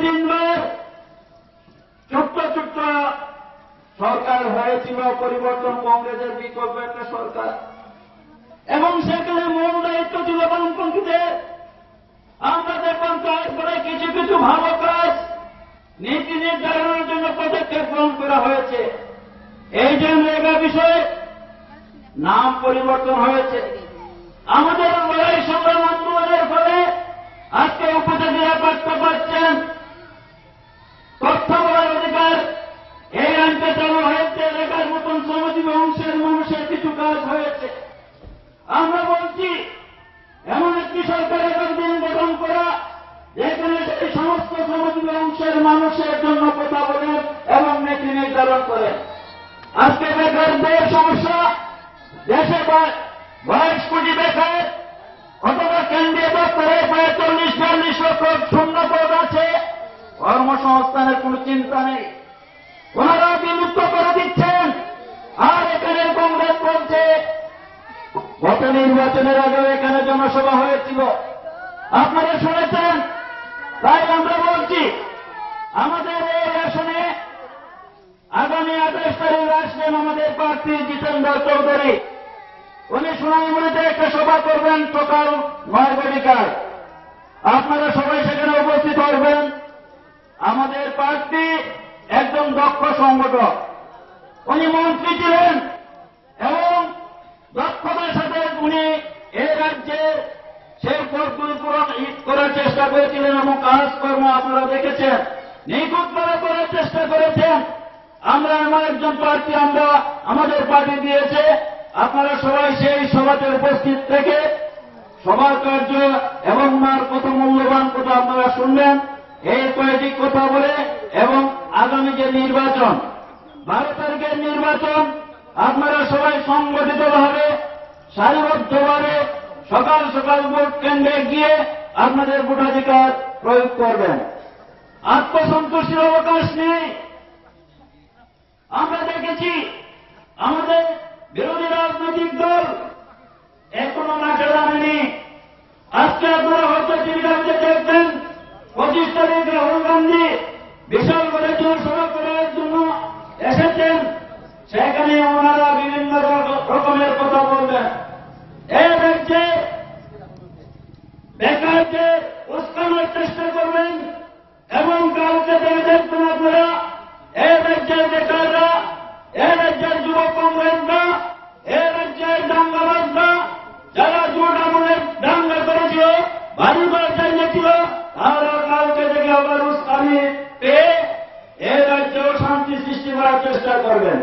তিনবার ছোট্ট ছোট্ট সরকার হয়েছিল, পরিবর্তন কংগ্রেসের বিকল্প একটা সরকার, এবং সেখানে মূল দায়িত্ব ছিল বামপন্থীদের। আমরা দেখলাম তারপরে কিছু কিছু ভালো কাজ নীতি নির্ধারণের জন্য পদক্ষেপ গ্রহণ করা হয়েছে। এই জন্য এটা বিষয়ে নাম পরিবর্তন হয়েছে। আমাদের লড়াই সংগ্রাম আন্দোলনের ফলে আজকে উপজাতিরা প্রাপ্য পাচ্ছেন তথ্য বলার অধিকার। এই আইনটা চালু হয়েছে, এলাকার মতন শ্রমজীবী অংশের মানুষের কিছু কাজ হয়েছে। আমরা বলছি এমন একটি সরকারের দিন গঠন করা যেখানে সেই সমস্ত শ্রমজীবী অংশের মানুষের জন্য কথা বলেন এবং নীতি নির্ধারণ করেন। আজকে বেকারদের সমস্যা, দেশে 22 কোটি বেকার, অথবা কেন্দ্রীয় দপ্তরে প্রায় 40-42 লক্ষ শূন্য পদ আছে, কর্মসংস্থানের কোন চিন্তা নেই, ওনারা বিলুপ্ত করে দিচ্ছেন। আর এখানে কংগ্রেস বলছে গত নির্বাচনের আগে এখানে জনসভা হয়েছিল, আপনারা শুনেছেন। তাই আমরা বলছি আমাদের এই আসনে আগামী 28 তারিখ আসবেন আমাদের প্রার্থী জিতেন্দ্র চৌধুরী। উনি সোনাইমুড়িতে একটা সভা করবেন সকাল 9 ঘটিকায়। আপনারা সবাই সেখানে উপস্থিত হবেন। আমাদের প্রার্থী একজন দক্ষ সংগঠক, উনি মন্ত্রী ছিলেন এবং দক্ষতার সাথে উনি এই রাজ্যে সেই পদগুলি পূরণ করার চেষ্টা করেছিলেন এবং কাজকর্ম আপনারা দেখেছেন, নিখুঁতভাবে করার চেষ্টা করেছেন। আমরা এমন একজন প্রার্থী আমরা আমাদের পার্টি দিয়েছে। আপনারা সবাই সেই সভাতে উপস্থিত থেকে সবার কার্য এবং ওনার কত মূল্যবান কথা আপনারা শুনবেন। এই কয়েকটি কথা বলে এবং আগামী যে নির্বাচন 12 তারিখের নির্বাচন, আপনারা সবাই সংগঠিতভাবে সারিবদ্ধভাবে সকাল সকাল ভোট কেন্দ্রে গিয়ে আপনাদের ভোটাধিকার প্রয়োগ করবেন। আত্মসন্তুষ্টির অবকাশ নেই। আমরা দেখেছি আমাদের বিরোধী রাজনৈতিক দল এখনো মাঠে নামেনি। আজকে আপনারা হয়তো টিভিতে দেখবেন 25 তারিখে রাহুল গান্ধী বিশাল করে জনসভা করার জন্য এসেছেন। সেখানে ওনারা বিভিন্ন রকমের কথা বলবেন। এই রাজ্যে বেকারদের উস্কানোর চেষ্টা করবেন এবং কাউকে দেখে দেখবেন আপনারা এই রাজ্যের বেকাররা, এই রাজ্যের যুব কংগ্রেসরা, এই রাজ্যের দাঙ্গাবাজরা, যারা জোট আমলের দাঙ্গা করেছিল, বাড়িঘর চালিয়েছিল, তারা কাউকে দেখে আবার উস্কানি পেয়ে এই রাজ্যেও শান্তি সৃষ্টি করার চেষ্টা করবেন।